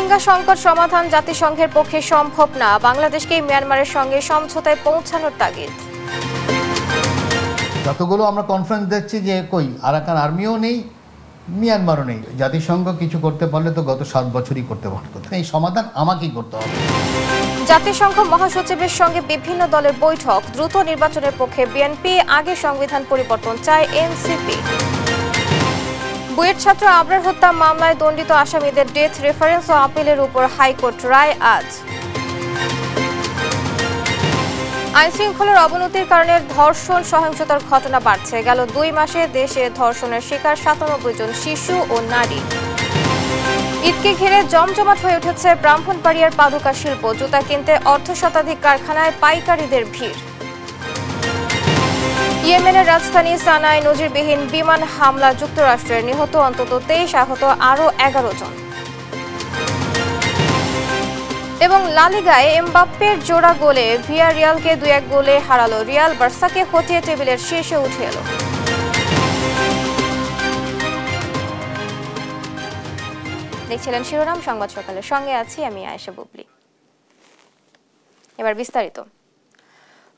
রোহিঙ্গা সংকট সমাধান জাতিসংঘের পক্ষে সম্ভব না, বাংলাদেশকে মিয়ানমারের সঙ্গে সমঝোতায় পৌঁছানোর তাগিদ। যতগুলো আমরা কনফারেন্স দেখছি যে কই আরাকান আর্মিও নেই, মিয়ানমারও নেই। জাতিসংঘ কিছু করতে পারলে তো গত 7 বছরই করতে পারত। এই সমাধান আমাকেই করতে হবে। জাতিসংঘ মহাসচিবের সঙ্গে বিভিন্ন দলের বৈঠক, দ্রুত নির্বাচনের পক্ষে বিএনপি, আগে সংবিধান পরিবর্তন চায় এনসিপি। বুয়েট ছাত্র আবরার হত্যা মামলায় দণ্ডিত আসামিদের ডেথ রেফারেন্স ও আপিলের উপর হাইকোর্ট রায় আজ। আইনশৃঙ্খলার অবনতির কারণে ধর্ষণ সহিংসতার ঘটনা বাড়ছে, গেল 2 মাসে দেশে ধর্ষণের শিকার 97 জন শিশু ও নারী। ঈদকে ঘিরে জমজমাট হয়ে উঠেছে ব্রাহ্মণবাড়িয়ার পাদুকা শিল্প, জুতা কিনতে অর্ধশতাধিক কারখানায় পাইকারীদের ভিড়। ইয়েমেনের রাজধানী সানায় নজিরবিহীন বিমান হামলা, যুক্তরাষ্ট্রের নিহত অন্তত 23, আহত আরও 11 জন। এবং লা লিগায় এমবাপ্পের জোড়া গোলে ভিয়ারিয়ালকে 2-1 গোলে হারালো রিয়াল, বার্সাকে হটিয়ে টেবিলের শীর্ষে উঠে এলো। দেখছিলেন শিরোনাম সংবাদ সকালের, সঙ্গে আছি আমি আয়েশা বুবলি। এবার বিস্তারিত।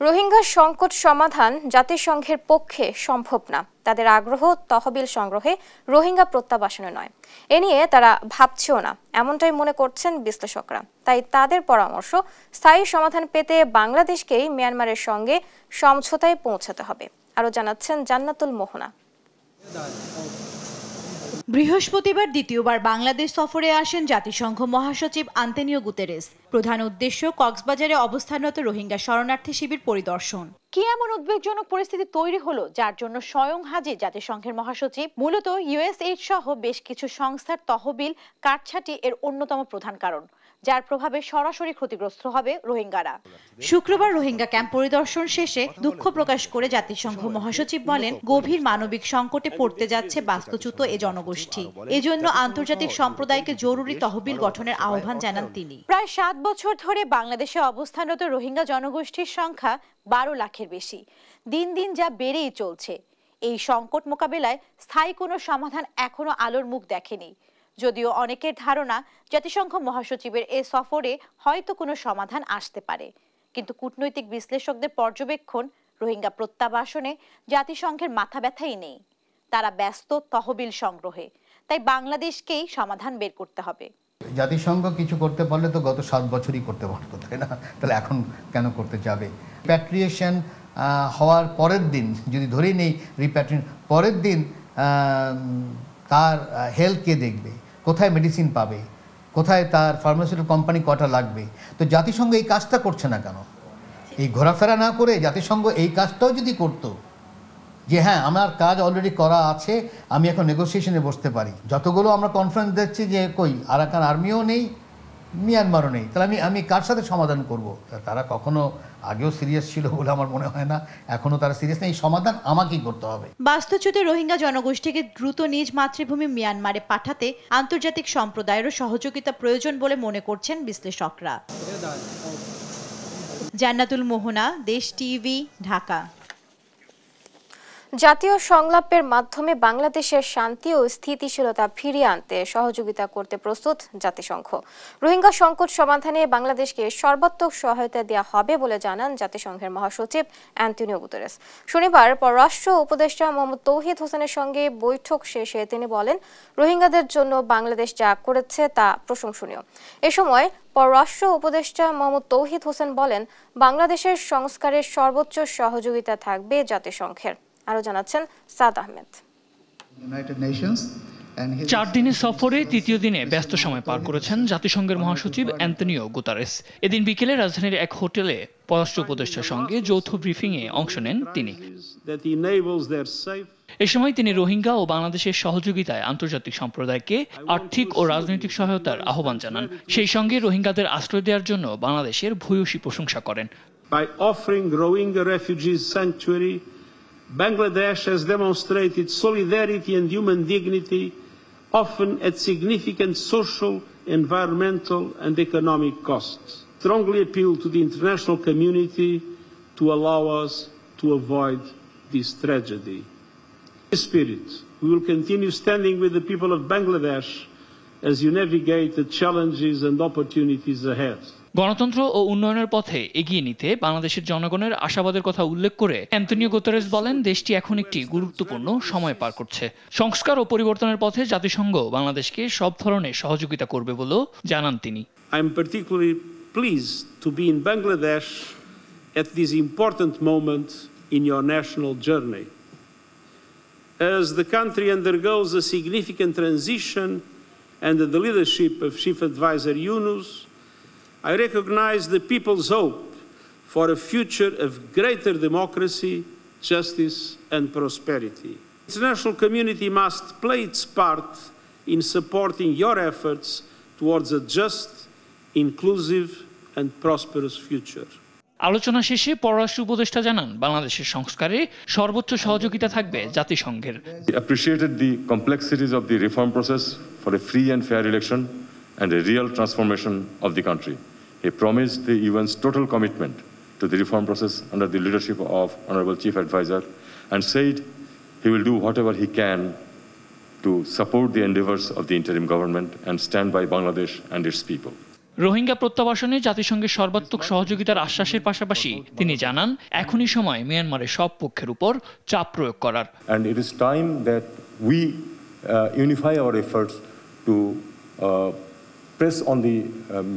রোহিঙ্গা সংকট সমাধান জাতিসংঘের পক্ষে সম্ভব না, তাদের আগ্রহ তহবিল সংগ্রহে, রোহিঙ্গা প্রত্যাবাসনে নয়। এ নিয়ে তারা ভাবছেও না, এমনটাই মনে করছেন বিশ্লেষকরা। তাই তাদের পরামর্শ, স্থায়ী সমাধান পেতে বাংলাদেশকেই মিয়ানমারের সঙ্গে সমঝোতায় পৌঁছাতে হবে। আরও জানাচ্ছেন জান্নাতুল মোহনা। বৃহস্পতিবার দ্বিতীয়বার বাংলাদেশ সফরে আসেন জাতিসংঘ মহাসচিব আন্তোনিও গুতেরেস। প্রধান উদ্দেশ্য কক্সবাজারে অবস্থানরত রোহিঙ্গা শরণার্থী শিবির পরিদর্শন। কি এমন উদ্বেগজনক পরিস্থিতি তৈরি হলো যার জন্য স্বয়ং হাজির জাতিসংঘের মহাসচিব? মূলত ইউএসএইড সহ বেশ কিছু সংস্থার তহবিল কাটছাঁটি এর অন্যতম প্রধান কারণ, যার প্রভাবে সরাসরি ক্ষতিগ্রস্ত হবে রোহিঙ্গারা। শুক্রবার রোহিঙ্গা ক্যাম্প পরিদর্শন শেষে দুঃখ প্রকাশ করে জাতিসংঘ মহাসচিব বলেন, গভীর মানবিক সংকটে পড়তে যাচ্ছে বাস্তুচ্যুত এ জনগোষ্ঠী। এজন্য আন্তর্জাতিক সম্প্রদায়কে জরুরি তহবিল গঠনের আহ্বান জানান তিনি। প্রায় 7 বছর ধরে বাংলাদেশে অবস্থানরত রোহিঙ্গা জনগোষ্ঠীর সংখ্যা 12 লাখের বেশি। দিন দিন যা বেড়েই চলছে। এই সংকট মোকাবেলায় স্থায়ী কোনো সমাধান এখনো আলোর মুখ দেখেনি। যদিও অনেকের ধারণা জাতিসংঘ মহাসচিবের এ সফরে হয়তো কোনো সমাধান আসতে পারে, কিন্তু কূটনৈতিক বিশ্লেষকদের পর্যবেক্ষণ, রোহিঙ্গা প্রত্যাবাসনে জাতিসংঘের মাথা ব্যথাই নেই। তারা ব্যস্ত তহবিল সংগ্রহে। তাই বাংলাদেশকেই সমাধান বের করতে হবে। জাতিসংঘ কিছু করতে পারলে তো গত 7 বছরই করতে পারতো, তাই না? তাহলে এখন কেন করতে যাবে? রিপ্যাট্রিয়েশন হওয়ার পরের দিন, যদি ধরেই নেই রিপ্যাট্রিয়েশন পরের দিন, তার হেলথ কে দেখবে? কোথায় মেডিসিন পাবে? কোথায় তার ফার্মাসিউটিক্যাল কোম্পানি কটা লাগবে? তো জাতিসংঘ এই কাজটা করছে না কেন? এই ঘোরাফেরা না করে জাতিসংঘ এই কাজটাও যদি করতো, যে হ্যাঁ আমার কাজ অলরেডি করা আছে, আমি এখন নেগোসিয়েশনে বসতে পারি। যতগুলো আমরা কনফারেন্স দেখছি যে কই আরাকান আর্মিও নেই, মিয়ানমারও নেই, তাহলে আমি কার সাথে সমাধান করব? তারা কখনো আগেও সিরিয়াস ছিল বলে আমার মনে হয় না, এখনো তারা সিরিয়াস নেই। এই সমাধান আমাকেই করতে হবে। বাস্তুচ্যুত রোহিঙ্গা জনগোষ্ঠীকে দ্রুত নিজ মাতৃভূমি মিয়ানমারে পাঠাতে আন্তর্জাতিক সম্প্রদায়েরও সহযোগিতা প্রয়োজন বলে মনে করছেন বিশ্লেষকরা। জান্নাতুল মোহনা, দেশ টিভি, ঢাকা। জাতীয় সংলাপের মাধ্যমে বাংলাদেশের শান্তি ও স্থিতিশীলতা ফিরিয়ে আনতে সহযোগিতা করতে প্রস্তুত জাতিসংঘ। রোহিঙ্গা সংকট সমাধানে বাংলাদেশকে সর্বাত্মক সহায়তা দেওয়া হবে বলে জানান জাতিসংঘের মহাসচিব আন্তোনিও গুতেরেস। শনিবার পররাষ্ট্র উপদেষ্টা মোহাম্মদ তৌহিদ হোসেনের সঙ্গে বৈঠক শেষে তিনি বলেন, রোহিঙ্গাদের জন্য বাংলাদেশ যা করেছে তা প্রশংসনীয়। এ সময় পররাষ্ট্র উপদেষ্টা মোহাম্মদ তৌহিদ হোসেন বলেন, বাংলাদেশের সংস্কারের সর্বোচ্চ সহযোগিতা থাকবে জাতিসংঘের। আরো জানাচ্ছেন সাদ আহমেদ। 4 দিনের সফরে তৃতীয় দিনে ব্যস্ত সময় পার করেছেন জাতিসংঘের মহাসচিব আন্তোনিও গুতেরেস। এদিন বিকেলে রাজধানীর এক হোটেলে পররাষ্ট্র উপদেষ্টার সঙ্গে যৌথ ব্রিফিংয়ে অংশ নেন তিনি। এ সময় তিনি রোহিঙ্গা ও বাংলাদেশের সহযোগিতায় আন্তর্জাতিক সম্প্রদায়কে আর্থিক ও রাজনৈতিক সহায়তার আহ্বান জানান। সেই সঙ্গে রোহিঙ্গাদের আশ্রয় দেওয়ার জন্য বাংলাদেশের ভূয়সী প্রশংসা করেন। Bangladesh has demonstrated solidarity and human dignity, often at significant social, environmental and economic costs. Strongly appeal to the international community to allow us to avoid this tragedy. In this spirit, we will continue standing with the people of Bangladesh as you navigate the challenges and opportunities ahead. গণতন্ত্র ও উন্নয়নের পথে এগিয়ে নিতে বাংলাদেশের জনগণের আশাবাদের কথা উল্লেখ করে অ্যান্তনিও গুতেরেস বলেন, দেশটি এখন একটি গুরুত্বপূর্ণ সময় পার করছে। সংস্কার ও পরিবর্তনের পথে জাতিসংঘ বাংলাদেশকে সব ধরনের সহযোগিতা করবে বলেও জানান তিনি। I am particularly pleased to be in Bangladesh at this important moment in your national journey. As the country undergoes a significant transition under the leadership of Chief Advisor Yunus, I recognize the people's hope for a future of greater democracy, justice and prosperity. The international community must play its part in supporting your efforts towards a just, inclusive and prosperous future. আলোচনা শেষে পররাষ্ট্র উপদেষ্টা জানান, বাংলাদেশের সংস্কারে সর্বোচ্চ সহযোগিতা থাকবে জাতিসংঘের। He appreciated the complexities of the reform process for a free and fair election and a real transformation of the country. He promised the UN's total commitment to the reform process under the leadership of Honorable Chief Advisor and said he will do whatever he can to support the endeavors of the interim government and stand by Bangladesh and its people. Rohingya প্রত্যাবাসনে জাতিসংঘের সর্বাত্মক সহযোগিতার আশ্বাসের পাশাপাশি তিনি জানান, এখনই সময় মিয়ানমারের সব পক্ষের উপর চাপ প্রয়োগ করার। And it is time that we unify our efforts to press on the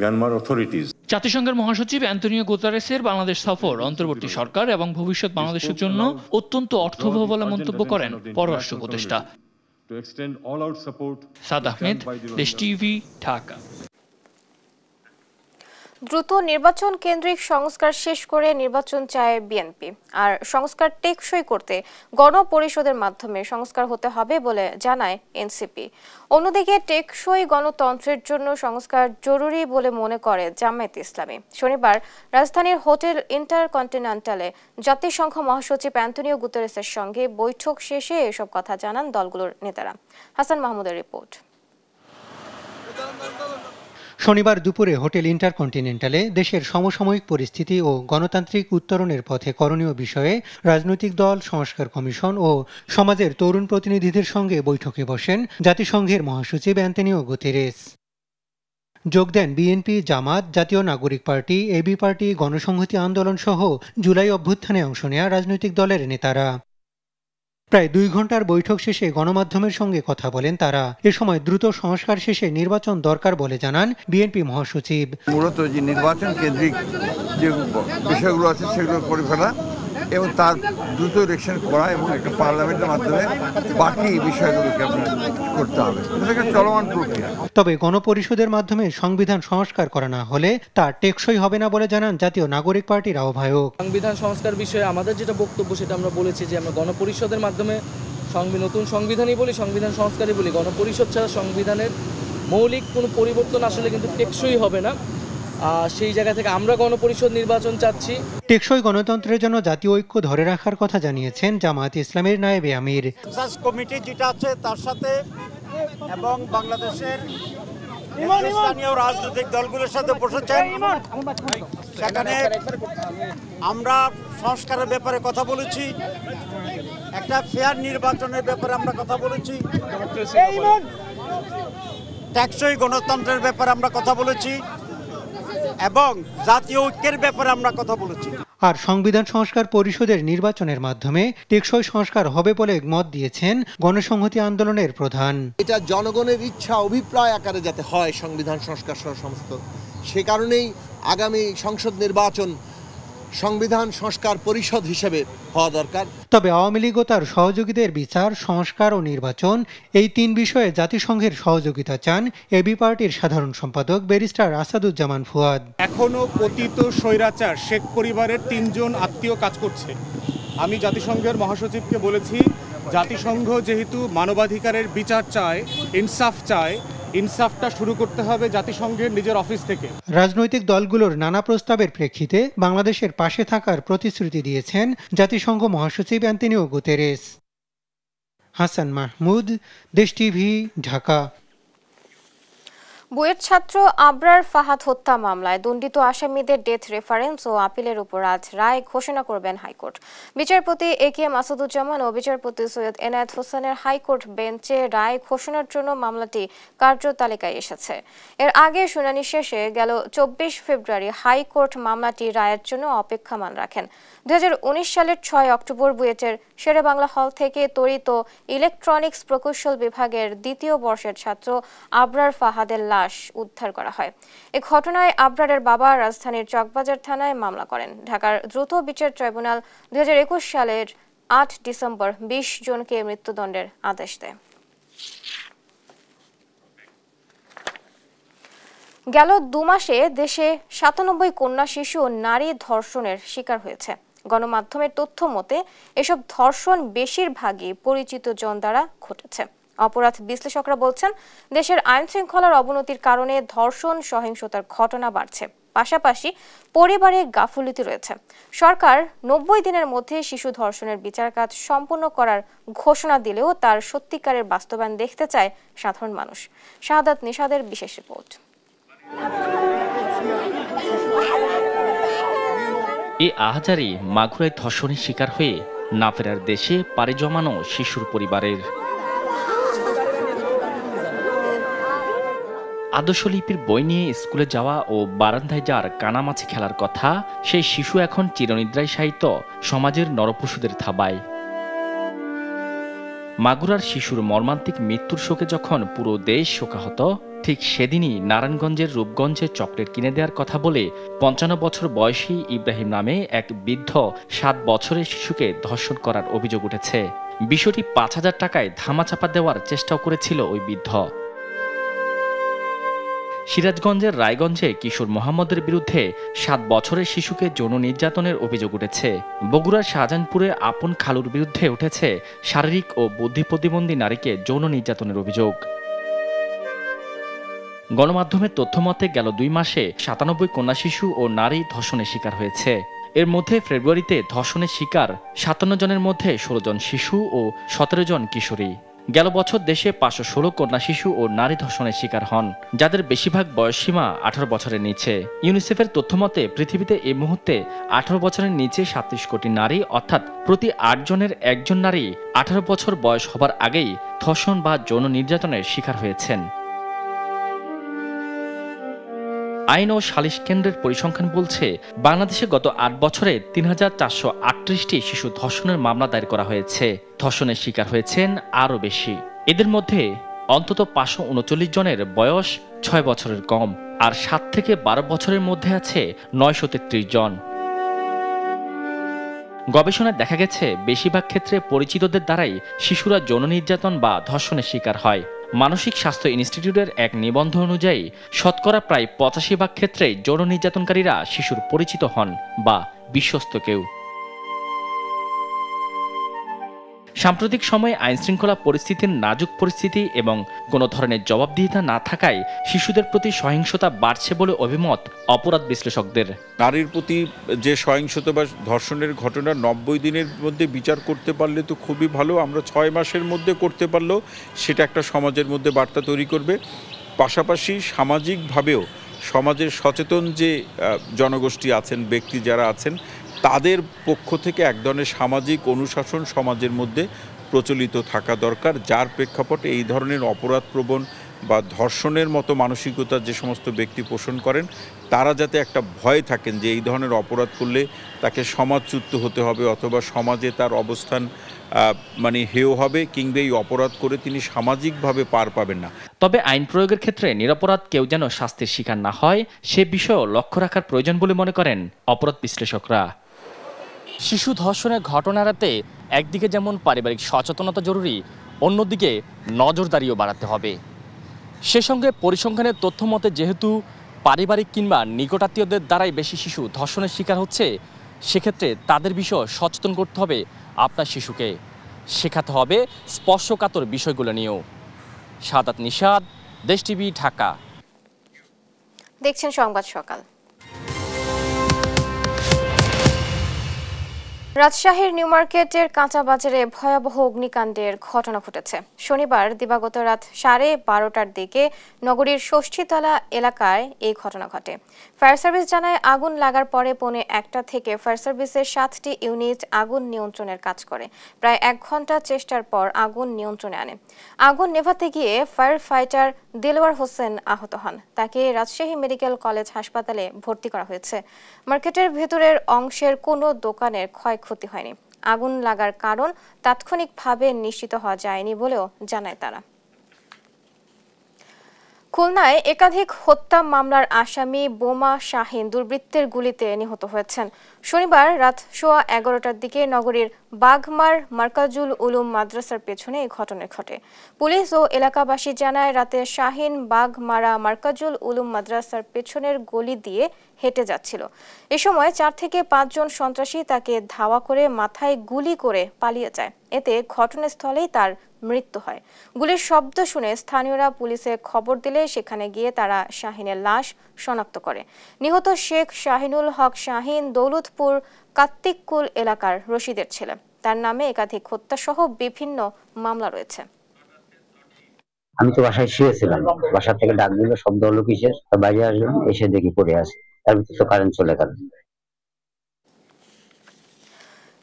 Myanmar authorities. জাতিসংঘের মহাসচিব অ্যান্তনিও গুতেরেসের বাংলাদেশ সফর অন্তর্বর্তী সরকার এবং ভবিষ্যৎ বাংলাদেশের জন্য অত্যন্ত অর্থবহ বলে মন্তব্য করেন পররাষ্ট্র উপদেষ্টা। সাদ আহমেদ, দেশ টিভি, ঢাকা। দ্রুত নির্বাচন কেন্দ্রিক সংস্কার শেষ করে নির্বাচন চায় বিএনপি, আর সংস্কার টেকসই করতে গণপরিষদের মাধ্যমে সংস্কার হতে হবে বলে জানায় এনসিপি। অন্যদিকে টেকসই গণতন্ত্রের জন্য সংস্কার জরুরি বলে মনে করে জামায়াতে ইসলামী। শনিবার রাজধানীর হোটেল ইন্টারকন্টিনেন্টালে জাতিসংঘ মহাসচিব অ্যান্তনিও গুতেরেসের সঙ্গে বৈঠক শেষে এসব কথা জানান দলগুলোর নেতারা। হাসান মাহমুদের রিপোর্ট। শনিবার দুপুরে হোটেল ইন্টারকন্টিনেন্টালে দেশের সমসাময়িক পরিস্থিতি ও গণতান্ত্রিক উত্তরণের পথে করণীয় বিষয়ে রাজনৈতিক দল, সংস্কার কমিশন ও সমাজের তরুণ প্রতিনিধিদের সঙ্গে বৈঠকে বসেন জাতিসংঘের মহাসচিব অ্যান্তনিও গুতেরেস। যোগ দেন বিএনপি, জামাত, জাতীয় নাগরিক পার্টি, এবি পার্টি, গণসংহতি আন্দোলন সহ জুলাই অভ্যুত্থানে অংশ নেয়া রাজনৈতিক দলের নেতারা। প্রায় 2 ঘন্টার বৈঠক শেষে গণমাধ্যমের সঙ্গে কথা বলেন তারা। এ সময় দ্রুত সংস্কার শেষে নির্বাচন দরকার বলে জানান বিএনপি মহাসচিব। মূলত যে নির্বাচন কেন্দ্রিক যে বিষয়গুলো আছে সেগুলো করে ফেলা এবং তার দ্রুত ইলেকশন করা এবং একটা পার্লামেন্টের মাধ্যমে বাকি বিষয়গুলোকে আপনার করতে হবে। এটা একটা চলমান প্রক্রিয়া। তবে গণপরিষদের মাধ্যমে সংবিধান সংস্কার করা না হলে তা টেকসই হবে না বলে জানান জাতীয় নাগরিক পার্টির আহ্বায়ক। সংবিধান সংস্কার বিষয়ে আমাদের যেটা বক্তব্য সেটা আমরা বলেছি যে আমরা গণপরিষদের মাধ্যমে নতুন সংবিধানই বলি, সংবিধান সংস্কারই বলি। গণপরিষদ ছাড়া সংবিধানের মৌলিক কোনো পরিবর্তন আসলে কিন্তু টেকসই হবে না। সেই জায়গা থেকে আমরা গণপরিষদ নির্বাচন চাচ্ছি। টেকসই গণতন্ত্রের জন্য জাতীয় ঐক্য ধরে রাখার কথা জানিয়েছেন জামায়াতে ইসলামের নায়েবে আমির। কমিটি যেটা আছে তার সাথে এবং বাংলাদেশের স্থানীয় রাজনৈতিক দলগুলোর সাথে বসেছেন, সেখানে আমরা সংস্কারের ব্যাপারে কথা বলেছি, একটা ফেয়ার নির্বাচনের ব্যাপারে আমরা কথা বলেছি, টেকসই গণতন্ত্রের ব্যাপারে আমরা কথা বলেছি এবং জাতীয় ঐক্যের ব্যাপারে আমরা কথা বলেছি। আর সংবিধান সংস্কার পরিষদের নির্বাচনের মাধ্যমে টেকসই সংস্কার হবে বলে মত দিয়েছেন গণসংহতি আন্দোলনের প্রধান। এটা জনগণের ইচ্ছা অভিপ্রায় আকারে যাতে হয় সংবিধান সংস্কার সহ সমস্ত, সে কারণেই আগামী সংসদ নির্বাচন সংবিধান সংস্কার পরিষদ হিসেবে হওয়া দরকার। তবে আওয়ামী লীগ ও তার সহযোগীদের বিচার, সংস্কার ও নির্বাচন এই 3 বিষয়ে জাতিসংঘের সহযোগিতা চান এবি পার্টির সাধারণ সম্পাদক ব্যারিস্টার আসাদুজ্জামান ফুয়াদ। এখনো পতিত স্বৈরাচার শেখ পরিবারের 3 জন আত্মীয় কাজ করছে। আমি জাতিসংঘের মহাসচিবকে বলেছি, জাতিসংঘ যেহেতু মানবাধিকারের বিচার চায়, ইনসাফ চায়, ইনসাফটা শুরু করতে হবে জাতিসংঘের নিজের অফিস থেকে। রাজনৈতিক দলগুলোর নানা প্রস্তাবের প্রেক্ষিতে বাংলাদেশের পাশে থাকার প্রতিশ্রুতি দিয়েছেন জাতিসংঘ মহাসচিব অ্যান্তনিও গুতেরেস। হাসান মাহমুদ, দেশ টিভি, ঢাকা। বুয়েট ছাত্র আবরার ফাহাদ হত্যা মামলায় দণ্ডিত আসামিদের ডেথ রেফারেন্স ও আপিলের উপর আজ রায় ঘোষণা করবেন হাইকোর্ট। বিচারপতি এ.কে.এম. আসাদুজ্জামান ও বিচারপতি সৈয়দ এনায়েত হোসেনের হাইকোর্ট বেঞ্চে রায় ঘোষণার জন্য মামলাটি কার্যতালিকায় এসেছে। এর আগে শুনানি শেষে গেল 24 ফেব্রুয়ারি হাইকোর্ট মামলাটি রায়ের জন্য অপেক্ষমান রাখেন। 2019 সালের 6 অক্টোবর বুয়েটের শেরেবাংলা হল থেকে তড়িৎ ইলেকট্রনিক্স প্রকৌশল বিভাগের দ্বিতীয় বর্ষের ছাত্র আবরার ফাহাদের লাশ উদ্ধার করা হয়। এ ঘটনায় আবরারের বাবা রাজধানীর চকবাজার থানায় মামলা করেন। ঢাকার দ্রুত বিচার ট্রাইব্যুনাল 2021 সালের 8 ডিসেম্বর 20 জনকে মৃত্যুদণ্ডের আদেশ দেয়। গেল 2 মাসে দেশে 97 কন্যা শিশু ও নারী ধর্ষণের শিকার হয়েছে। গণমাধ্যমের তথ্য মতে এসব ধর্ষণ বেশিরভাগই পরিচিত জন দ্বারা ঘটেছে। অপরাধ বিশ্লেষকরা বলছেন, দেশের আইন শৃঙ্খলার অবনতির কারণে ধর্ষণ সহিংসতার ঘটনা বাড়ছে। পাশাপাশি পরিবারে গাফিলতি রয়েছে। সরকার 90 দিনের মধ্যে শিশু ধর্ষণের বিচার কাজ সম্পন্ন করার ঘোষণা দিলেও তার সত্যিকারের বাস্তবায়ন দেখতে চায় সাধারণ মানুষ। শাহাদাত নিশাদের বিশেষ রিপোর্ট। এই আহাজারি মাগুরায় ধর্ষণের শিকার হয়ে না ফেরার দেশে পাড়ি জমানো শিশুর পরিবারের। আদর্শলিপির বই নিয়ে স্কুলে যাওয়া ও বারান্দায় যার কানামাছি খেলার কথা, সেই শিশু এখন চিরনিদ্রায় শায়িত সমাজের নরপশুদের থাবায়। মাগুরার শিশুর মর্মান্তিক মৃত্যুর শোকে যখন পুরো দেশ শোকাহত, ঠিক সেদিনই নারায়ণগঞ্জের রূপগঞ্জে চকলেট কিনে দেওয়ার কথা বলে 55 বছর বয়সী ইব্রাহিম নামে এক বৃদ্ধ 7 বছরের শিশুকে ধর্ষণ করার অভিযোগ উঠেছে। বিষয়টি 5000 টাকায় ধামাচাপা দেওয়ার চেষ্টাও করেছিল ওই বৃদ্ধ। সিরাজগঞ্জের রায়গঞ্জে কিশোর মোহাম্মদের বিরুদ্ধে 7 বছরের শিশুকে যৌন নির্যাতনের অভিযোগ উঠেছে। বগুড়ার শাহজাহানপুরে আপন খালুর বিরুদ্ধে উঠেছে শারীরিক ও বুদ্ধি প্রতিবন্ধী নারীকে যৌন নির্যাতনের অভিযোগ। গণমাধ্যমের তথ্যমতে গেল 2 মাসে 97 কন্যা শিশু ও নারী ধর্ষণের শিকার হয়েছে। এর মধ্যে ফেব্রুয়ারিতে ধর্ষণের শিকার 57 জনের মধ্যে 16 জন শিশু ও 17 জন কিশোরী। গেল বছর দেশে 516 কন্যা শিশু ও নারী ধর্ষণের শিকার হন, যাদের বেশিরভাগ বয়সসীমা 18 বছরের নিচে। ইউনিসেফের তথ্যমতে পৃথিবীতে এই মুহূর্তে 18 বছরের নিচে 37 কোটি নারী, অর্থাৎ প্রতি 8 জনের 1 জন নারী 18 বছর বয়স হবার আগেই ধর্ষণ বা যৌন নির্যাতনের শিকার হয়েছেন। আইন ও সালিশ কেন্দ্রের পরিসংখ্যান বলছে, বাংলাদেশে গত 8 বছরে 3438টি শিশু ধর্ষণের মামলা দায়ের করা হয়েছে। ধর্ষণের শিকার হয়েছেন আরও বেশি। এদের মধ্যে অন্তত 539 জনের বয়স 6 বছরের কম, আর 7 থেকে 12 বছরের মধ্যে আছে 933 জন। গবেষণায় দেখা গেছে, বেশিরভাগ ক্ষেত্রে পরিচিতদের দ্বারাই শিশুরা যৌন নির্যাতন বা ধর্ষণের শিকার হয়। মানসিক স্বাস্থ্য ইনস্টিটিউটের এক নিবন্ধ অনুযায়ী শতকরা প্রায় 85 ক্ষেত্রে যৌন নির্যাতনকারীরা শিশুর পরিচিত হন বা বিশ্বস্ত কেউ। সাম্প্রতিক সময়ে আইনশৃঙ্খলা পরিস্থিতির নাজুক পরিস্থিতি এবং কোনো ধরনের জবাবদিহিতা না থাকায় শিশুদের প্রতি সহিংসতা বাড়ছে বলে অভিমত অপরাধ বিশ্লেষকদের। নারীর প্রতি যে সহিংসতা বা ধর্ষণের ঘটনা 90 দিনের মধ্যে বিচার করতে পারলে তো খুবই ভালো। আমরা 6 মাসের মধ্যে করতে পারলেও সেটা একটা সমাজের মধ্যে বার্তা তৈরি করবে। পাশাপাশি সামাজিকভাবেও সমাজের সচেতন যে জনগোষ্ঠী আছেন, ব্যক্তি যারা আছেন, তাদের পক্ষ থেকে এক ধরনের সামাজিক অনুশাসন সমাজের মধ্যে প্রচলিত থাকা দরকার, যার প্রেক্ষাপটে এই ধরনের অপরাধপ্রবণ বা ধর্ষণের মতো মানসিকতা যে সমস্ত ব্যক্তি পোষণ করেন, তারা যাতে একটা ভয় থাকেন যে এই ধরনের অপরাধ করলে তাকে সমাজচ্যুত হতে হবে অথবা সমাজে তার অবস্থান হেয় হবে, কিংবা এই অপরাধ করে তিনি সামাজিকভাবে পার পাবেন না। তবে আইন প্রয়োগের ক্ষেত্রে নিরপরাধ কেউ যেন শাস্তির শিকার না হয়, সে বিষয়েও লক্ষ্য রাখার প্রয়োজন বলে মনে করেন অপরাধ বিশ্লেষকরা। শিশু ধর্ষণের ঘটনা এড়াতে একদিকে যেমন পারিবারিক সচেতনতা জরুরি, অন্যদিকে নজরদারিও বাড়াতে হবে। সে সঙ্গে পরিসংখ্যানের তথ্য মতে যেহেতু পারিবারিক কিংবা নিকটাত্মীয়দের দ্বারাই বেশি শিশু ধর্ষণের শিকার হচ্ছে, সেক্ষেত্রে তাদের বিষয়ে সচেতন করতে হবে আপনার শিশুকে, শেখাতে হবে স্পর্শকাতর বিষয়গুলো নিয়েও। শাহাদাত নিশাদ, দেশ টিভি, ঢাকা। দেখছেন সংবাদ সকাল। রাজশাহীর নিউ মার্কেটের কাঁচা বাজারে ভয়াবহ অগ্নিকাণ্ডের ঘটনা ঘটেছে। শনিবার দিবাগত রাত 12:30টার দিকে নগরীর ষষ্ঠীতলা এলাকায় এই ঘটনা ঘটে। ফায়ার সার্ভিস জানায় আগুন লাগার পরে 1:45 থেকে ফায়ার সার্ভিসের 7টি ইউনিট আগুন নিয়ন্ত্রণের কাজ করে। প্রায় 1 ঘন্টা চেষ্টার পর আগুন নিয়ন্ত্রণে আনে। আগুন নেভাতে গিয়ে ফায়ার ফাইটার দিলওয়ার হোসেন আহত হন। তাকে রাজশাহী মেডিকেল কলেজ হাসপাতালে ভর্তি করা হয়েছে। মার্কেটের ভেতরের অংশের কোনো দোকানের ক্ষয়ক্ষতি হয়নি। আগুন লাগার কারণ তাৎক্ষণিকভাবে নিশ্চিত হওয়া যায়নি বলেও জানায় তারা। খুলনায় একাধিক হত্যা মামলার আসামি বোমা শাহিন দুর্বৃত্তের গুলিতে নিহত হয়েছেন। শনিবার রাত 11:15টার দিকে নগরীর বাঘমার মার্কাজুল উলুম মাদ্রাসার পেছনে এই ঘটনা ঘটে। পুলিশ ও এলাকাবাসী জানায় রাতে শাহিন বাঘমারা মার্কাজুল উলুম মাদ্রাসার পেছনের গলি দিয়ে হেঁটে যাচ্ছিল। এ সময় 4 থেকে 5 জন সন্ত্রাসী তাকে ধাওয়া করে মাথায় গুলি করে পালিয়ে যায়। এতে ঘটনাস্থলেই তার মৃত্যু হয়। গুলির শব্দ শুনে স্থানীয়রা পুলিশে খবর দিলে সেখানে গিয়ে তারা শাহিনের লাশ শনাক্ত করে। নিহত শেখ শাহিনুল হক শাহিন দৌলতপুর কাত্তিকুল এলাকার রশিদের ছেলে। তার নামে একাধিক হত্যাসহ বিভিন্ন মামলা রয়েছে। আমি তো বাসায় শুয়েছিলাম, বাসা থেকে ডাক দিল, শব্দ হলো কিসের, বাইরে আসলাম, এসে দেখি পড়ে আছে। তার ভিতরে তো কারেন্ট চলে গেল।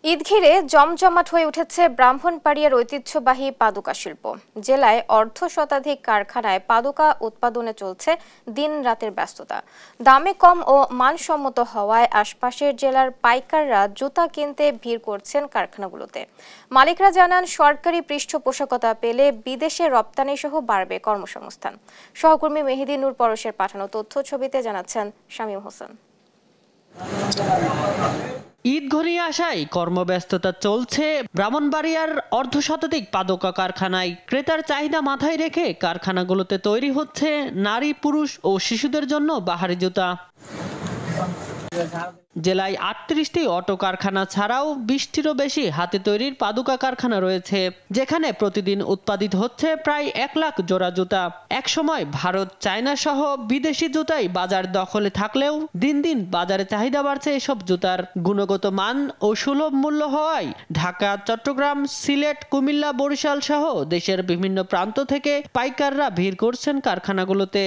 ঈদ ঘিরে জমজমাট হয়ে উঠেছে ব্রাহ্মণবাড়িয়ার ঐতিহ্যবাহী পাদুকা শিল্প। জেলায় অর্ধশতাধিক কারখানায় পাদুকা উৎপাদনে চলছে দিন রাতের ব্যস্ততা। দামে কম ও মানসম্মত হওয়ায় আশপাশের জেলার পাইকাররা জুতা কিনতে ভিড় করছেন কারখানাগুলোতে। মালিকরা জানান সরকারি পৃষ্ঠপোষকতা পেলে বিদেশে রপ্তানি সহ বাড়বে কর্মসংস্থান। সহকর্মী মেহেদী নূর পরশের পাঠানো তথ্য ছবিতে জানাচ্ছেন শামীম হোসেন। ঈদ ঘনিয়ে আসায় কর্মব্যস্ততা চলছে ব্রাহ্মণবাড়িয়ার অর্ধশতাধিক পাদুকা কারখানায়। ক্রেতার চাহিদা মাথায় রেখে কারখানাগুলোতে তৈরি হচ্ছে নারী, পুরুষ ও শিশুদের জন্য বাহারি জুতা। জেলায় 38টি অটো কারখানা ছাড়াও 20টিরও বেশি হাতে তৈরির পাদুকা কারখানা রয়েছে, যেখানে প্রতিদিন উৎপাদিত হচ্ছে প্রায় 1 লাখ জোড়া জুতা। একসময় ভারত, চায়না সহ বিদেশি জুতাই বাজার দখলে থাকলেও দিন দিন বাজারে চাহিদা বাড়ছে এসব জুতার। গুণগত মান ও সুলভ মূল্য হওয়ায় ঢাকা, চট্টগ্রাম, সিলেট, কুমিল্লা, বরিশাল সহ দেশের বিভিন্ন প্রান্ত থেকে পাইকাররা ভিড় করছেন কারখানাগুলোতে।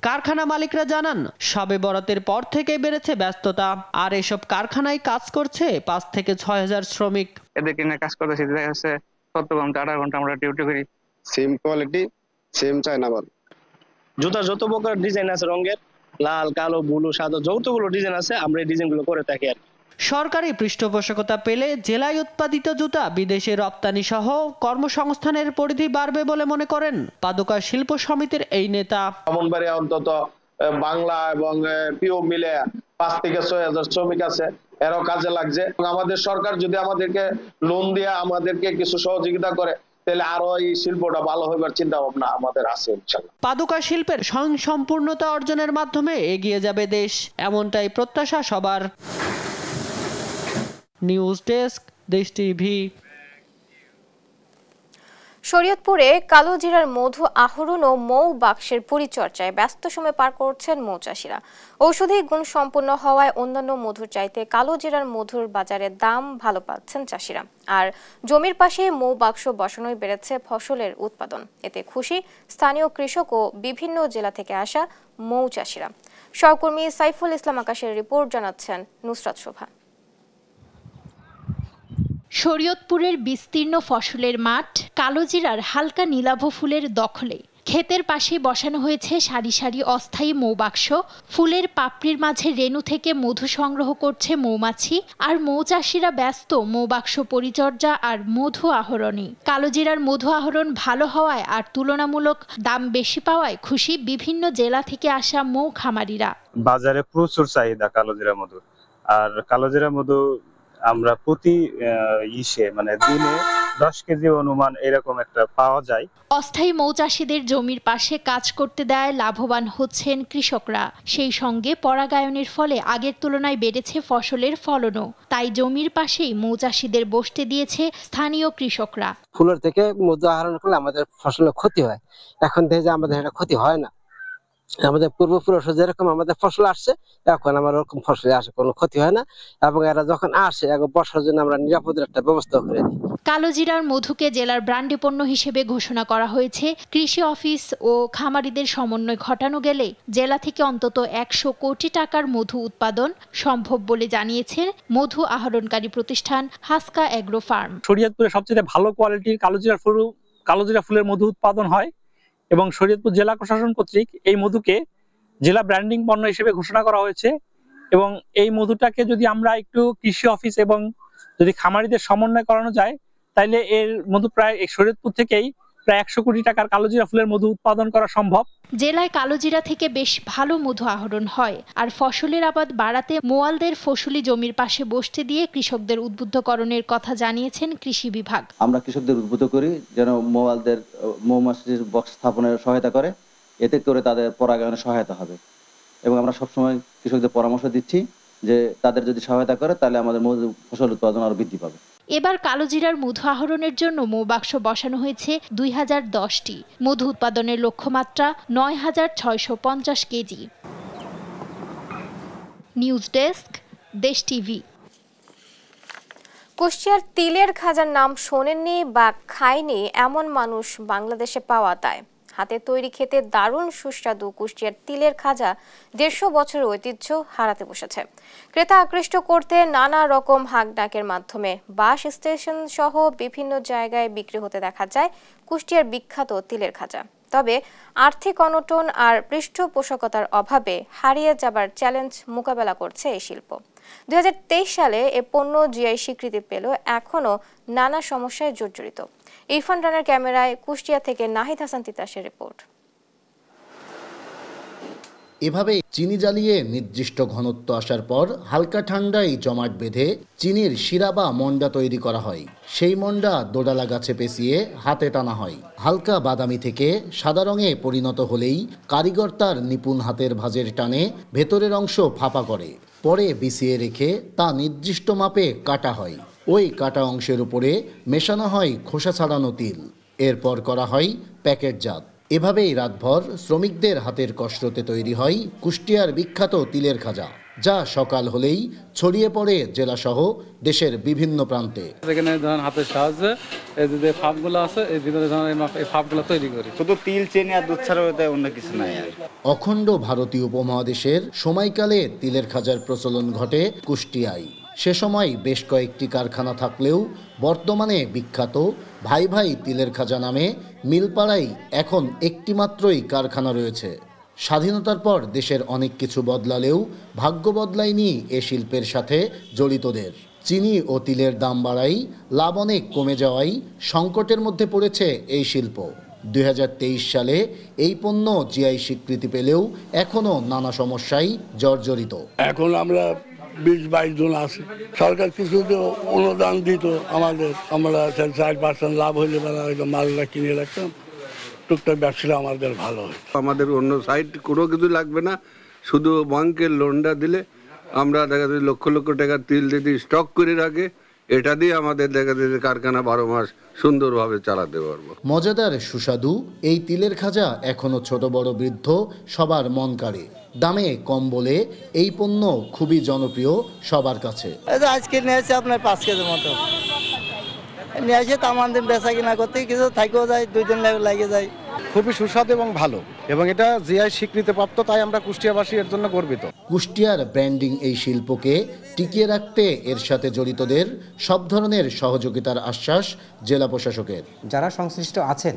কারখানা মালিকরা জানান শবে বরাতের পর থেকে বেড়েছে ব্যস্ততা, আর এসব কারখানায় কাজ করছে 5 থেকে 6 হাজার শ্রমিক। এদের কিনে কাজ করতেছি, দেখা যাচ্ছে 7 ঘন্টা 8 ঘন্টা আমরা ডিউটি করি। সেম কোয়ালিটি, সেম চায়না মাল। জুতা যত প্রকার ডিজাইন আছে, রঙের লাল, কালো, ব্লু, সাদা যতগুলো ডিজাইন আছে আমরা এই ডিজাইনগুলো করে থাকি। আর সরকারি পৃষ্ঠপোষকতা পেলে জেলায় উৎপাদিত জুতা বিদেশে রপ্তানি সহ কর্মসংস্থানের পরিধি বাড়বে বলে মনে করেন পাদুকা শিল্প সমিতির এই নেতা। ব্রাহ্মণবাড়িয়া অন্তত বাংলা এবং পিও মিলে 5 থেকে 6 হাজার শ্রমিক আছে, এরাও কাজে লাগছে। আমাদের সরকার যদি আমাদেরকে লোন দিয়ে আমাদেরকে কিছু সহযোগিতা করে, তাহলে আরো এই শিল্পটা ভালো হইবার চিন্তা ভাবনা আমাদের আছে ইনশাআল্লাহ। পাদুকা শিল্পের স্বয়ংসম্পূর্ণতা অর্জনের মাধ্যমে এগিয়ে যাবে দেশ, এমনটাই প্রত্যাশা সবার। নিউজ ডেস্ক, দেশ টিভি। শরীয়তপুরে কালোজিরার মধু আহরণ ও মৌ বাক্সের পরিচর্যায় ব্যস্ত সময় পার করছেন মৌচাষীরা। ঔষধি গুণ সম্পন্ন হওয়ায় অন্যান্য মধুর চাইতে কালোজিরার মধুর বাজারে দাম ভালো পাচ্ছেন চাষিরা। আর জমির পাশে মৌ বাক্স বসানোয় বেড়েছে ফসলের উৎপাদন। এতে খুশি স্থানীয় কৃষক ও বিভিন্ন জেলা থেকে আসা মৌচাষীরা। সহকর্মী সাইফুল ইসলাম আকাশের রিপোর্ট জানাচ্ছেন নুসরাত শোভা। শরীয়তপুরের বিস্তীর্ণ ফসলের মাঠ কালোজিরার হালকা নীলাভ ফুলের দখলে। ক্ষেতের পাশে বসানো হয়েছে সারি সারি অস্থায়ী মৌবাক্স। ফুলের পাপড়ির মাঝে রেণু থেকে মধু সংগ্রহ করছে মৌমাছি, আর মৌচাষীরা ব্যস্ত মৌবাক্স পরিচর্যা আর মধু আহরণে। কালোজিরার মধু আহরণ ভালো হওয়ায় আর তুলনামূলক দাম বেশি পাওয়ায় খুশি বিভিন্ন জেলা থেকে আসা মৌ খামারিরা। বাজারে প্রচুর চাহিদা কালোজিরা মধু, আর কালোজিরা মধু আমরা প্রতি দিনে 10 কেজি অনুমান এরকম একটা পাওয়া যায়। অস্থায়ী মৌচাষীদের জমির পাশে কাজ করতে দেয় লাভবান হচ্ছেন কৃষকরা। সেই সঙ্গে পরাগায়নের ফলে আগের তুলনায় বেড়েছে ফসলের ফলনও। তাই জমির পাশেই মৌচাষীদের বসতে দিয়েছে স্থানীয় কৃষকরা। ফুলের থেকে মধু আহরণ করলে আমাদের ফসলের ক্ষতি হয়, এখন দেখে যে আমাদের এটা ক্ষতি হয় না। আমাদের পূর্বপুরুষ যেরকম আমাদের ফসল আসছে এখন আমার ওরকম ফসলে আসে, কোনো ক্ষতি হয় না, এবং এরা যখন আসে বর্ষার জন্য আমরা নিরাপদের একটা ব্যবস্থা করে দিই। কালোজিরার মধুকে জেলার ব্র্যান্ডি পণ্য হিসেবে ঘোষণা করা হয়েছে। কৃষি অফিস ও খামারিদের সমন্বয় ঘটানো গেলে জেলা থেকে অন্তত 100 কোটি টাকার মধু উৎপাদন সম্ভব বলে জানিয়েছে মধু আহরণকারী প্রতিষ্ঠান হাসকা এগ্রো ফার্ম। শরীয়তপুরে সবচেয়ে ভালো কোয়ালিটির কালোজিরা ফুলের মধু উৎপাদন হয় এবং শরীয়তপুর জেলা প্রশাসন কর্তৃক এই মধুকে জেলা ব্র্যান্ডিং পণ্য হিসেবে ঘোষণা করা হয়েছে। এবং এই মধুটাকে যদি আমরা একটু কৃষি অফিস এবং যদি খামারিদের সমন্বয় করানো যায় তাইলে এর মধু প্রায় শরীয়তপুর থেকেই প্রায় 100 কোটি টাকার কালোজিরা ফুলের মধু উৎপাদন করা সম্ভব। জেলায় কালোজিরা থেকে বেশ ভালো মধু আহরণ হয়। আর ফসলের আবাদ বাড়াতে মোয়ালদের ফসলি জমির পাশে বসতে দিয়ে কৃষকদের উদ্বুদ্ধকরণের কথা জানিয়েছেন কৃষি বিভাগ। আমরা কৃষকদের উদ্বুদ্ধ করি যেন মোয়ালদের মৌমাছির বক্স স্থাপনের সহায়তা করে, এতে করে তাদের পরাগায়নে সহায়তা হবে। এবং আমরা সবসময় কৃষকদের পরামর্শ দিচ্ছি যে তাদের যদি সহায়তা করে তাহলে আমাদের মধু ফসল উৎপাদন আরো বৃদ্ধি পাবে। এবার কালোজিরার মধু আহরণের জন্য মৌবাক্স বসানো হয়েছে 2010টি। মধু উৎপাদনের লক্ষ্যমাত্রা 9650 কেজি। নিউজ ডেস্ক, দেশ টিভি। কুষ্টিয়ার তিলের খাজার নাম শোনেননি বা খায়নি এমন মানুষ বাংলাদেশে পাওয়া যায়। হাতে তৈরি খেতে দারুণ সুস্বাদু কুষ্টিয়ার তিলের খাজা 150 বছরের ঐতিহ্য হারাতে বসেছে। ক্রেতা আকৃষ্ট করতে নানা রকম হাঁকডাকের মাধ্যমে বাস স্টেশন সহ বিভিন্ন জায়গায় বিক্রি হতে দেখা যায় কুষ্টিয়ার বিখ্যাত তিলের খাজা। তবে আর্থিক অনটন আর পৃষ্ঠপোষকতার অভাবে হারিয়ে যাবার চ্যালেঞ্জ মোকাবেলা করছে এই শিল্প। 2023 সালে এ পণ্য জিআই স্বীকৃতি পেল এখনও নানা সমস্যায় জর্জরিত। ইরফান রানার ক্যামেরায় কুষ্টিয়া থেকে নাহিদ হাসান তিতাসের রিপোর্ট। এভাবে চিনি জ্বালিয়ে নির্দিষ্ট ঘনত্ব আসার পর হালকা ঠান্ডায় জমাট বেঁধে চিনির শিরা বা মন্ডা তৈরি করা হয়। সেই মন্ডা দোডালা গাছে পেঁচিয়ে হাতে টানা হয়। হালকা বাদামি থেকে সাদা রঙে পরিণত হলেই কারিগর তার নিপুণ হাতের ভাঁজের টানে ভেতরের অংশ ফাঁপা করে, পরে বিছিয়ে রেখে তা নির্দিষ্ট মাপে কাটা হয়। ওই কাটা অংশের উপরে মেশানো হয় খোসা ছাড়ানো তিল, এরপর করা হয় প্যাকেটজাত। এভাবেই রাতভর শ্রমিকদের হাতের কসরতে তৈরি হয় কুষ্টিয়ার বিখ্যাত তিলের খাজা, যা সকাল হলেই ছড়িয়ে পড়ে জেলাসহ দেশের বিভিন্ন প্রান্তে। এখানে ধরেন হাতের সাহায্যে এই যে ফাপগুলো আছে এই ভিতরে এই ফাপগুলো তৈরি করি। শুধু তিল, চিনি আর দুধ ছাড়া অন্য কিছু নাই। অখণ্ড ভারতীয় উপমহাদেশের সময়কালে তিলের খাজার প্রচলন ঘটে কুষ্টিয়ায়। সে সময় বেশ কয়েকটি কারখানা থাকলেও বর্তমানে বিখ্যাত ভাই ভাই তিলের খাজা নামে মিলপাড়ায় এখন একটি মাত্রই কারখানা রয়েছে। স্বাধীনতার পর দেশের অনেক কিছু বদলালেও ভাগ্য বদলায়নি এ শিল্পের সাথে জড়িতদের। চিনি ও তিলের দাম বাড়াই লাভ অনেক কমে যাওয়ায় সংকটের মধ্যে পড়েছে এই শিল্প। 2023 সালে এই পণ্য জিআই স্বীকৃতি পেলেও এখনও নানা সমস্যায় জর্জরিত। এখন আমরা 20-22 জন আছি। সরকার কিছু অনুদান দিত আমাদের, আমরা 4% লাভ হইলে মালটা কিনে রাখতাম, টুকটাক ব্যবসা আমাদের ভালো হয়। আমাদের অন্য সাইড কোনো কিছু লাগবে না, শুধু ব্যাংকের লোনটা দিলে আমরা দেখা যাচ্ছে লক্ষ লক্ষ টাকা তিল যদি স্টক করে রাখে, এটা দিয়ে আমাদের দেখা যাচ্ছে কারখানা 12 মাস সুন্দরভাবে চালাতে পারবো। মজাদার সুস্বাদু এই তিলের খাজা এখনো ছোট বড় বৃদ্ধ সবার মন কাড়ে। দামে কম বলে এই পণ্য খুবই জনপ্রিয় সবার কাছে। আজকে নিয়েছে আপনার 5 কেজির মতো নিয়ে আসে, আমাদের বেচা কিনা করতে কিছু থাকেও যায়, 2 দিন লাগে যায়। খুবই সুস্বাদু এবং ভালো, এবং এটা জিআই স্বীকৃতিপ্রাপ্ত, তাই আমরা কুষ্টিয়াবাসী এর জন্য গর্বিত। কুষ্টিয়ার ব্র্যান্ডিং এই শিল্পকে টিকিয়ে রাখতে এর সাথে জড়িতদের সব ধরনের সহযোগিতার আশ্বাস জেলা প্রশাসকের। যারা সংশ্লিষ্ট আছেন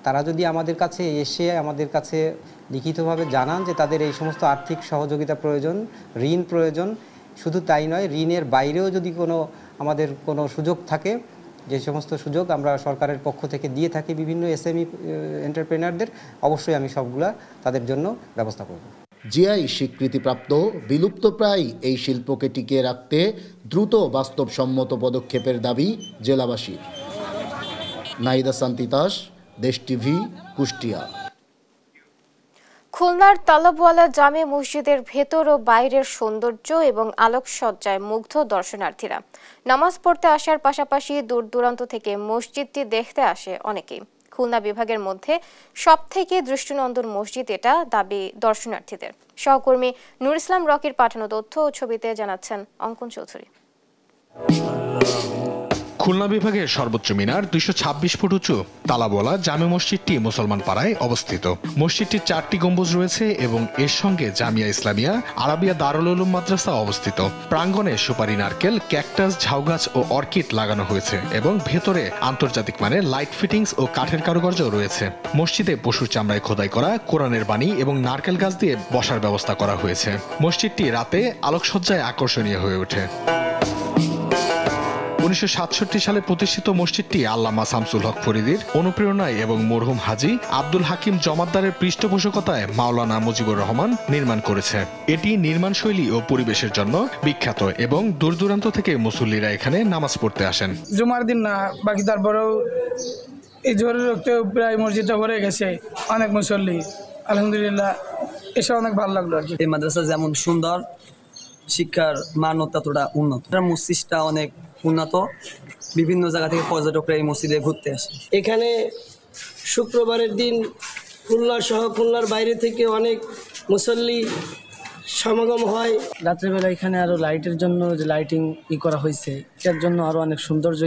তারা যদি আমাদের কাছে এসে আমাদের কাছে লিখিতভাবে জানান যে তাদের এই সমস্ত আর্থিক সহযোগিতা প্রয়োজন, ঋণ প্রয়োজন, শুধু তাই নয় ঋণের বাইরেও যদি আমাদের কোনো সুযোগ থাকে, যে সমস্ত সুযোগ আমরা সরকারের পক্ষ থেকে দিয়ে থাকি বিভিন্ন এসএমই এন্টারপ্রেনারদের, অবশ্যই আমি সবগুলা তাদের জন্য ব্যবস্থা করব। জিআই স্বীকৃতিপ্রাপ্ত বিলুপ্তপ্রায় এই শিল্পকে টিকিয়ে রাখতে দ্রুত বাস্তবসম্মত পদক্ষেপের দাবি জেলাবাসীর। নাহিদ হাসান তিতাস, দেশ টিভি, কুষ্টিয়া। খুলনার তলবওয়ালা জামে মসজিদের ভেতর ও বাইরের সৌন্দর্য এবং আলোকসজ্জায় মুগ্ধ দর্শনার্থীরা। নামাজ পড়তে আসার পাশাপাশি দূর দূরান্ত থেকে মসজিদটি দেখতে আসে অনেকেই। খুলনা বিভাগের মধ্যে সবথেকে দৃষ্টিনন্দন মসজিদ এটা দাবি দর্শনার্থীদের। সহকর্মী নূর ইসলাম রকির পাঠানো তথ্য ও ছবিতে জানাচ্ছেন অঙ্কন চৌধুরী। খুলনা বিভাগের সর্বোচ্চ মিনার 226 ফুট উঁচু তালাবলা জামে মসজিদটি মুসলমান পাড়ায় অবস্থিত। মসজিদটির 4টি গম্বুজ রয়েছে এবং এর সঙ্গে জামিয়া ইসলামিয়া আরাবিয়া দারুল উলুম মাদ্রাসা অবস্থিত। প্রাঙ্গণে সুপারি নারকেল, ক্যাকটাস, ঝাউগাছ ও অর্কিড লাগানো হয়েছে এবং ভেতরে আন্তর্জাতিক মানের লাইট ফিটিংস ও কাঠের কারুকার্য রয়েছে। মসজিদে পশুর চামড়ায় খোদাই করা কোরআনের বাণী এবং নারকেল গাছ দিয়ে বসার ব্যবস্থা করা হয়েছে। মসজিদটি রাতে আলোকসজ্জায় আকর্ষণীয় হয়ে ওঠে। 1967 সালে প্রতিষ্ঠিত মসজিদটি আল্লামা শামসুল হক ফরিদির অনুপ্রেরণায় এবং মরহুম হাজী আব্দুল হাকিম জমাদ্দারের পৃষ্ঠপোষকতায় মাওলানা মুজিবুর রহমান নির্মাণ করেছে। এটি নির্মাণশৈলী ও পরিবেশের জন্য বিখ্যাত এবং দূর দূরান্ত থেকে মুসল্লিরা এখানে নামাজ পড়তে আসেন। জুমার দিন না, বাকি তারপরেও এই জোরের রক্তেও প্রায় মসজিদটা ভরে গেছে, অনেক মুসল্লি। আলহামদুলিল্লাহ, এসব অনেক ভালো লাগলো আর কি। এই মাদ্রাসা যেমন সুন্দর, শিক্ষার মান ততটা উন্নত। মসজিদটা অনেক উন্নত, বিভিন্ন জায়গা থেকে পর্যটকরা এই মসজিদে ঘুরতে আসে। এখানে শুক্রবারের দিন খুলনা সহ খুলনার বাইরে থেকে অনেক মুসল্লি সমাগম হয়। রাত্রেবেলা এখানে আরো লাইটের জন্য যে লাইটিং করা হয়েছে, এটার জন্য আরো অনেক সৌন্দর্য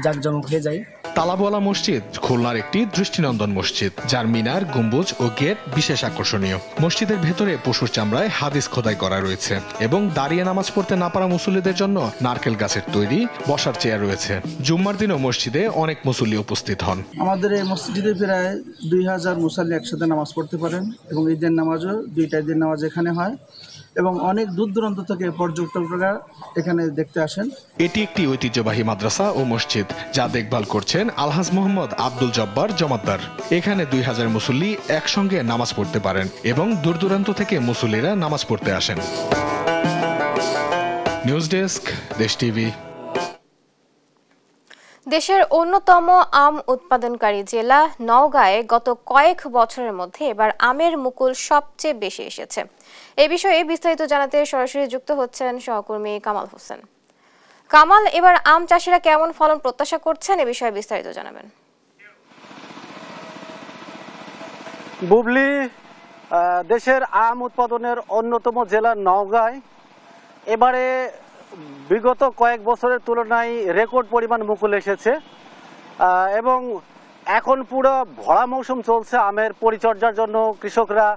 জাঁকজমক হয়ে যায়। তালাবওয়ালা মসজিদ খুলনার একটি দৃষ্টিনন্দন মসজিদ, যার মিনার, গম্বুজ ও গেট বিশেষ আকর্ষণীয়। মসজিদের ভেতরে পশুর চামড়ায় হাদিস খোদাই করা রয়েছে এবং দাঁড়িয়ে নামাজ পড়তে না পারা মুসল্লিদের জন্য নারকেল গাছের তৈরি বসার চেয়ার রয়েছে। জুম্মার দিনও মসজিদে অনেক মুসল্লি উপস্থিত হন। আমাদের এই মসজিদে প্রায় 2000 মুসল্লি একসাথে নামাজ পড়তে পারেন এবং ঈদের নামাজও 2টা ঈদের নামাজ এখানে হয় এবং অনেক দূর দূরান্ত থেকে পর্যটকরা এখানে দেখতে আসেন। এটি একটি ঐতিহ্যবাহী মাদ্রাসা ও মসজিদ যা দেখভাল করছেন আলহাজ মোহাম্মদ আব্দুল জব্বার জমাদ্দার। এখানে 2000 মুসল্লি একসঙ্গে নামাজ পড়তে পারেন এবং দূর দূরান্ত থেকে মুসল্লিরা নামাজ পড়তে আসেন। নিউজ ডেস্ক, দেশ টিভি। দেশের অন্যতম আম উৎপাদনকারী জেলা নওগাঁয়ে গত কয়েক বছরের মধ্যে এবার আমের মুকুল সবচেয়ে বেশি এসেছে। এ বিষয়ে বিস্তারিত জানাতে সরাসরি যুক্ত হচ্ছেন সহকর্মী কামাল হোসেন। কামাল, এবার আম চাষিরা কেমন ফলন প্রত্যাশা করছেন, এ বিষয়ে বিস্তারিত জানাবেন। বুবলি, দেশের আম উৎপাদনের অন্যতম জেলা নওগাঁয় এবারে বিগত কয়েক বছরের তুলনায় রেকর্ড পরিমাণ মুকুল এসেছে এবং এখন পুরো ভরা মৌসুম চলছে আমের পরিচর্যার জন্য। কৃষকরা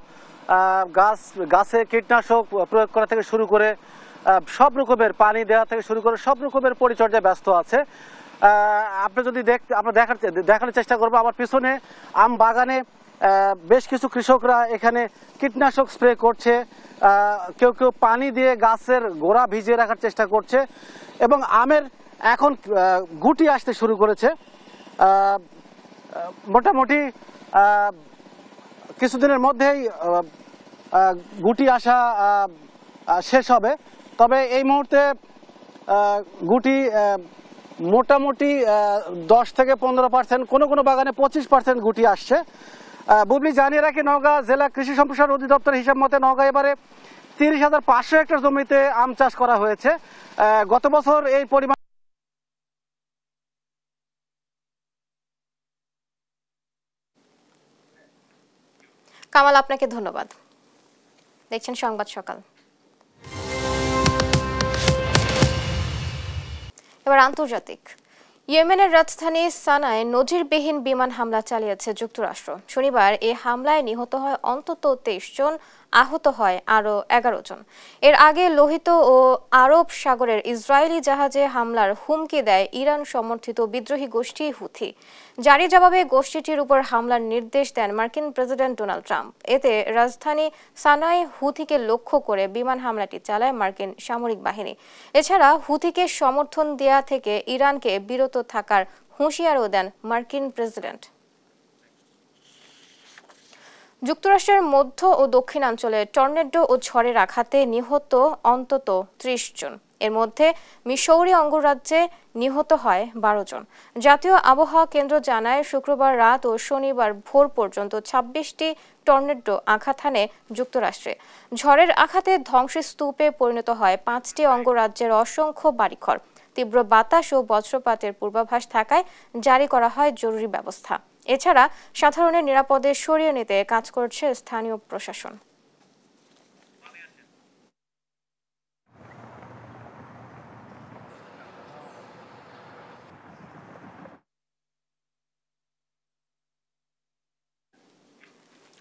গাছে কীটনাশক প্রয়োগ করা থেকে শুরু করে সব রকমের পানি দেওয়া থেকে শুরু করে সব রকমের পরিচর্যায় ব্যস্ত আছে। আপনি যদি আমরা দেখানোর চেষ্টা করবো, আমার পিছনে আম বাগানে বেশ কিছু কৃষকরা এখানে কীটনাশক স্প্রে করছে, কেউ কেউ পানি দিয়ে গাছের গোড়া ভিজিয়ে রাখার চেষ্টা করছে এবং আমের এখন গুটি আসতে শুরু করেছে। মোটামুটি কিছুদিনের মধ্যেই গুটি আসা শেষ হবে। তবে এই মুহূর্তে গুটি মোটামুটি 10 থেকে 15%, কোনো বাগানে 25% গুটি আসছে। বুবলি, জানিয়ে রাখি, নওগাঁ জেলা কৃষি সম্প্রসারণ অধিদপ্তরের হিসাব মতে নওগাঁ এবারে 30,500 হেক্টর জমিতে আম চাষ করা হয়েছে। গত বছর এই পরিমাণ। কামাল, আপনাকে ধন্যবাদ। দেখছেন সংবাদ সকাল। এবার আন্তর্জাতিক। ইয়েমেনের রাজধানী সানায় নজিরবিহীন বিমান হামলা চালিয়েছে যুক্তরাষ্ট্র। শনিবার এই হামলায় নিহত হয় অন্তত 23 জন, আহত হয় আরও 11 জন। এর আগে লোহিত ও আরব সাগরের ইসরায়েলি জাহাজে হামলার হুমকি দেয় ইরান সমর্থিত বিদ্রোহী গোষ্ঠী হুথি। জারি জবাবে গোষ্ঠীটির উপর হামলার নির্দেশ দেন মার্কিন প্রেসিডেন্ট ডোনাল্ড ট্রাম্প। এতে রাজধানী সানায় হুথিকে লক্ষ্য করে বিমান হামলাটি চালায় মার্কিন সামরিক বাহিনী। এছাড়া হুথিকে সমর্থন দেয়া থেকে ইরানকে বিরত থাকার হুঁশিয়ারও দেন মার্কিন প্রেসিডেন্ট। যুক্তরাষ্ট্রের মধ্য ও দক্ষিণাঞ্চলে টর্নেডো ও ঝড়ের আঘাতে নিহত অন্তত 30 জন। এর মধ্যে মিসৌরি অঙ্গরাজ্যে নিহত হয় 12 জন। জাতীয় আবহাওয়া কেন্দ্র জানায়, শুক্রবার রাত ও শনিবার ভোর পর্যন্ত 26টি টর্নেডো আঘাত হানে যুক্তরাষ্ট্রে। ঝড়ের আঘাতে ধ্বংসস্তূপে পরিণত হয় 5টি অঙ্গরাজ্যের অসংখ্য বাড়িঘর। তীব্র বাতাস ও বজ্রপাতের পূর্বাভাস থাকায় জারি করা হয় জরুরি ব্যবস্থা। এছাড়া সাধারণের নিরাপদে সরিয়ে নিতে কাজ করছে স্থানীয় প্রশাসন।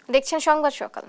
দেখছেন সংবাদ সকাল।